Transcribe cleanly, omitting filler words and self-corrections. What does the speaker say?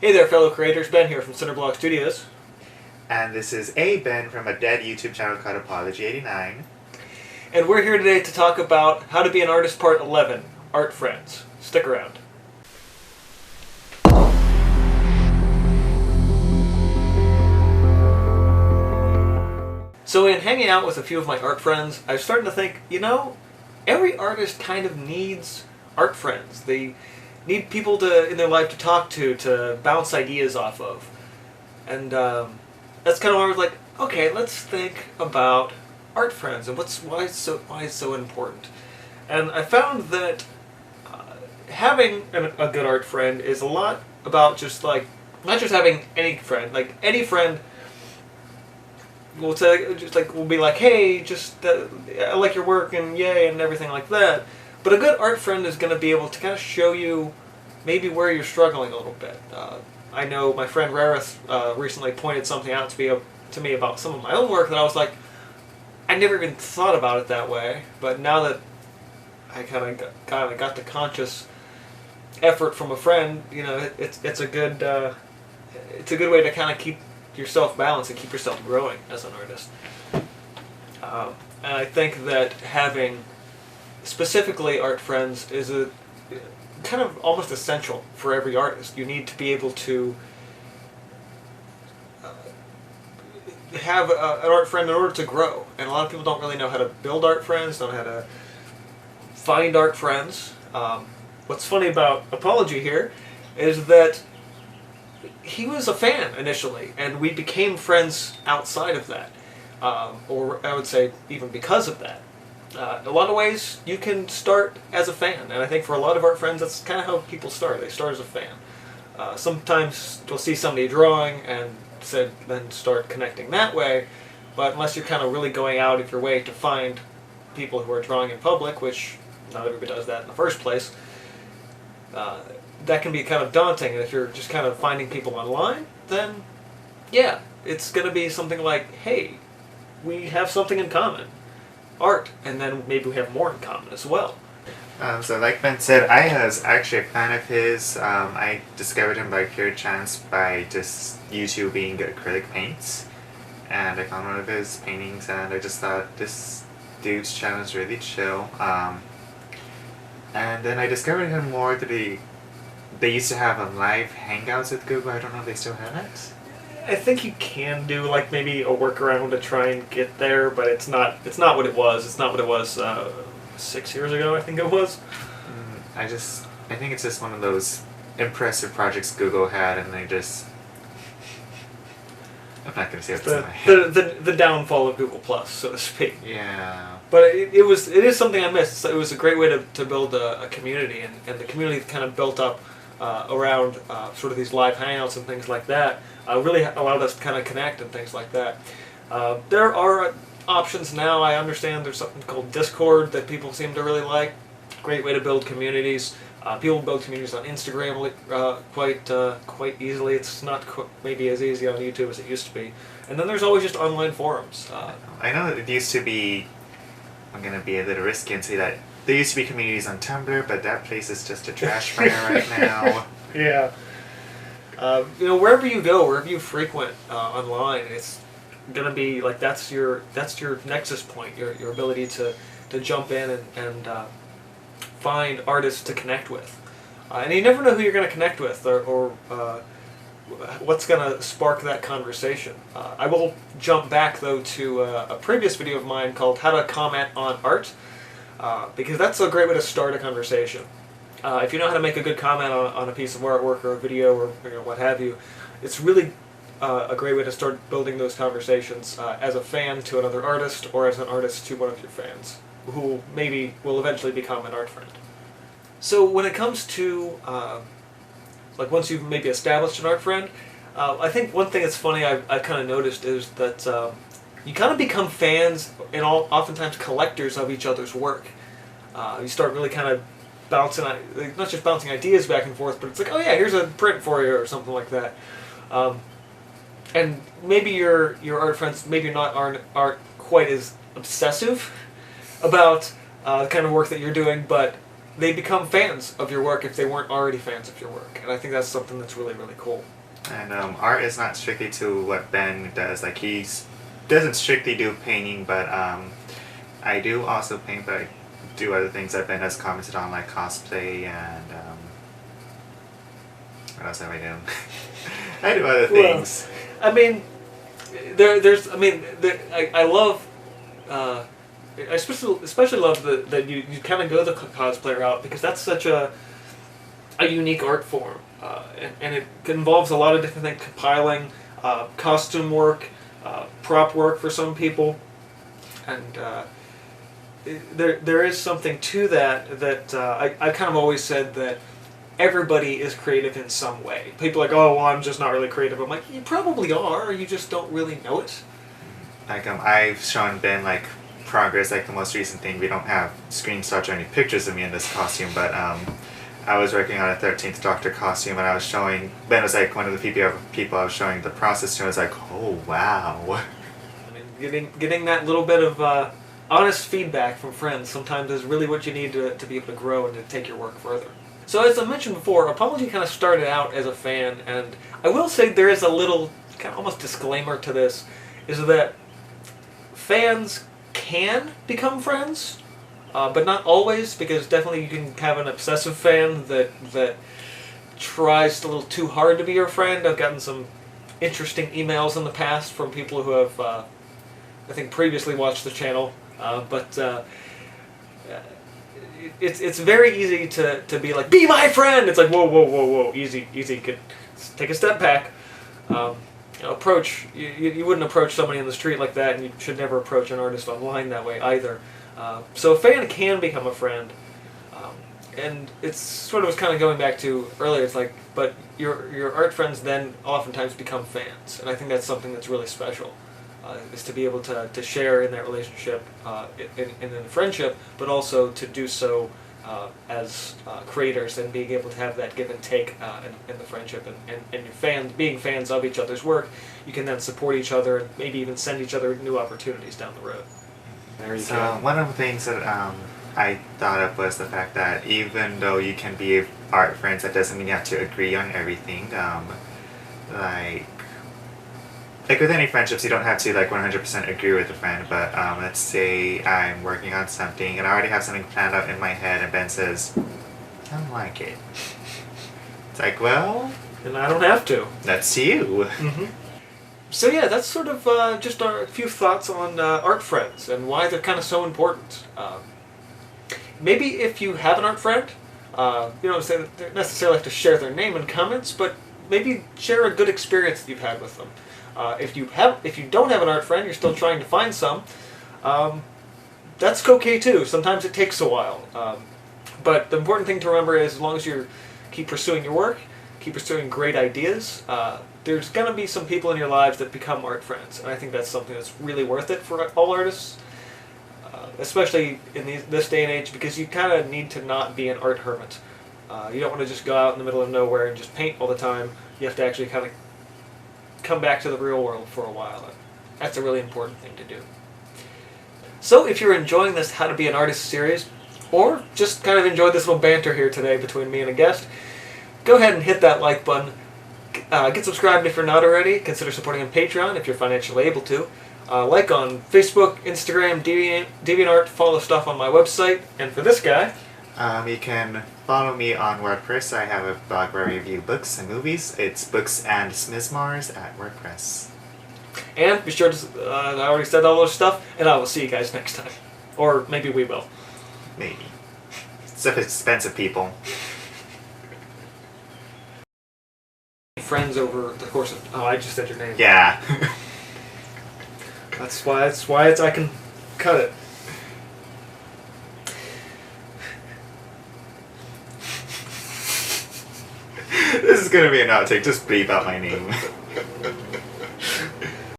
Hey there, fellow creators. Ben here from Centerblock Studios. And this is Ben from a dead YouTube channel called Apology89. And we're here today to talk about How to Be an Artist Part 11, Art Friends. Stick around. So in hanging out with a few of my art friends, I was starting to think, every artist kind of needs art friends. They need people in their life to talk to bounce ideas off of. And that's kind of why I was like, okay, let's think about art friends and why it's so important. And I found that having a good art friend is a lot about just not just having any friend, any friend will be like, hey, I like your work and yay and everything like that. But a good art friend is going to be able to kind of show you maybe where you're struggling a little bit. I know my friend Rarith recently pointed something out to me about some of my own work that I was like, I never even thought about it that way. But now that I kind of got the conscious effort from a friend, it's a good way to kind of keep yourself balanced and keep yourself growing as an artist. And I think that having specifically art friends is a kind of almost essential for every artist. You need to be able to have an art friend in order to grow. And a lot of people don't really know how to build art friends, don't know how to find art friends. What's funny about Apology here is that he was a fan initially, and we became friends outside of that. Or I would say even because of that. A lot of ways you can start as a fan, and I think for a lot of art friends that's kind of how people start. They start as a fan. Sometimes you'll see somebody drawing and then start connecting that way, but unless you're kind of really going out of your way to find people who are drawing in public, which not everybody does that in the first place, that can be kind of daunting. And if you're just kind of finding people online, then yeah, it's going to be something like, hey, we have something in common. Art, and then maybe we have more in common as well. So like Ben said, I was actually a fan of his. I discovered him by pure chance by just YouTubing acrylic paints. And I found one of his paintings and I just thought this dude's channel is really chill. And then I discovered him more through they used to have live hangouts with Google. I don't know if they still have it. I think you can do maybe a workaround to try and get there, but it's not what it was. It's not what it was 6 years ago, I think it was. I think it's just one of those impressive projects Google had, and they just... I'm not going to say what's in my head. The downfall of Google Plus, so to speak. Yeah. But it is something I missed. It was a great way to build a community, and the community kind of built up around sort of these live hangouts and things like that. Really allowed us to kind of connect and things like that. There are options now. I understand there's something called Discord that people seem to really like. Great way to build communities. People build communities on Instagram quite easily. It's not maybe as easy on YouTube as it used to be. And then there's always just online forums. I know it used to be, I'm going to be a little risky and say that there used to be communities on Tumblr, but that place is just a trash fire right now. Yeah. Wherever you go, wherever you frequent online, it's gonna be that's your nexus point, your ability to jump in and find artists to connect with, and you never know who you're gonna connect with or what's gonna spark that conversation. I will jump back though to a previous video of mine called How to Comment on Art, because that's a great way to start a conversation. If you know how to make a good comment on a piece of artwork or a video or what have you, it's really a great way to start building those conversations as a fan to another artist or as an artist to one of your fans, who maybe will eventually become an art friend. So when it comes to, once you've maybe established an art friend, I think one thing that's funny I've kind of noticed is that you kind of become fans and oftentimes collectors of each other's work. You start really kind of bouncing, not just bouncing ideas back and forth, but it's like, oh yeah, here's a print for you or something like that. And maybe your art friends maybe aren't quite as obsessive about the kind of work that you're doing, but they become fans of your work if they weren't already fans of your work. And I think that's something that's really, really cool. And art is not strictly to what Ben does. Like, doesn't strictly do painting, but I do also paint, but I do other things that Ben has commented on, like cosplay and what else have I done? I do other things. Well, I mean, I love. I especially love that you kind of go the cosplay route, because that's such a unique art form, and it involves a lot of different things: compiling, costume work, prop work for some people, and there is something to that I kind of always said that everybody is creative in some way. People are like, oh, well, I'm just not really creative. I'm like, you probably are, you just don't really know it. Like, I've shown Ben, like, progress, like the most recent thing. We don't have screenshots or any pictures of me in this costume, but I was working on a 13th Doctor costume, and I was showing, Ben was like one of the people I was showing the process to, and I was like, oh, wow. I mean, getting that little bit of honest feedback from friends sometimes is really what you need to be able to grow and to take your work further. So as I mentioned before, Apology kind of started out as a fan, and I will say there is a little kind of almost disclaimer to this, is that fans can become friends, but not always, because definitely you can have an obsessive fan that tries a little too hard to be your friend. I've gotten some interesting emails in the past from people who have, I think, previously watched the channel, but it's very easy to be like, be my friend! It's like, whoa, easy, take a step back. You wouldn't approach somebody in the street like that, and you should never approach an artist online that way either. So a fan can become a friend, and it's sort of kind of going back to earlier. It's like, but your art friends then oftentimes become fans, and I think that's something that's really special, is to be able to share in that relationship, in the friendship, but also to do so as creators, and being able to have that give and take in the friendship, and your fans, being fans of each other's work, you can then support each other and maybe even send each other new opportunities down the road. There you so go. One of the things that I thought of was the fact that even though you can be art friends, that doesn't mean you have to agree on everything. Like with any friendships, you don't have to 100% agree with a friend, but let's say I'm working on something and I already have something planned out in my head, and Ben says, I don't like it. It's like, well... And I don't have to. That's you. Mm-hmm. So yeah, that's sort of just a few thoughts on art friends and why they're kind of so important. Maybe if you have an art friend, you don't necessarily have to share their name in comments, but maybe share a good experience that you've had with them. If you don't have an art friend, you're still trying to find some, that's okay too. Sometimes it takes a while. But the important thing to remember is, as long as you keep pursuing your work, keep pursuing great ideas, there's going to be some people in your lives that become art friends. And I think that's something that's really worth it for all artists, especially in this day and age, because you kind of need to not be an art hermit. You don't want to just go out in the middle of nowhere and just paint all the time. You have to actually kind of come back to the real world for a while. That's a really important thing to do. So if you're enjoying this How to Be an Artist series, or just kind of enjoyed this little banter here today between me and a guest, go ahead and hit that like button. Get subscribed if you're not already. Consider supporting on Patreon if you're financially able to. Like on Facebook, Instagram, DeviantArt, follow stuff on my website. And for this guy... You can follow me on WordPress. I have a blog where I review books and movies. It's Books and Smizmars at WordPress. And be sure to, I already said all those stuff, and I will see you guys next time. Or maybe we will. Maybe. Stuff is expensive, people. Friends over the course of... Oh, I just said your name. Yeah. That's why I can cut it. This is gonna be an outtake. Just bleep out my name.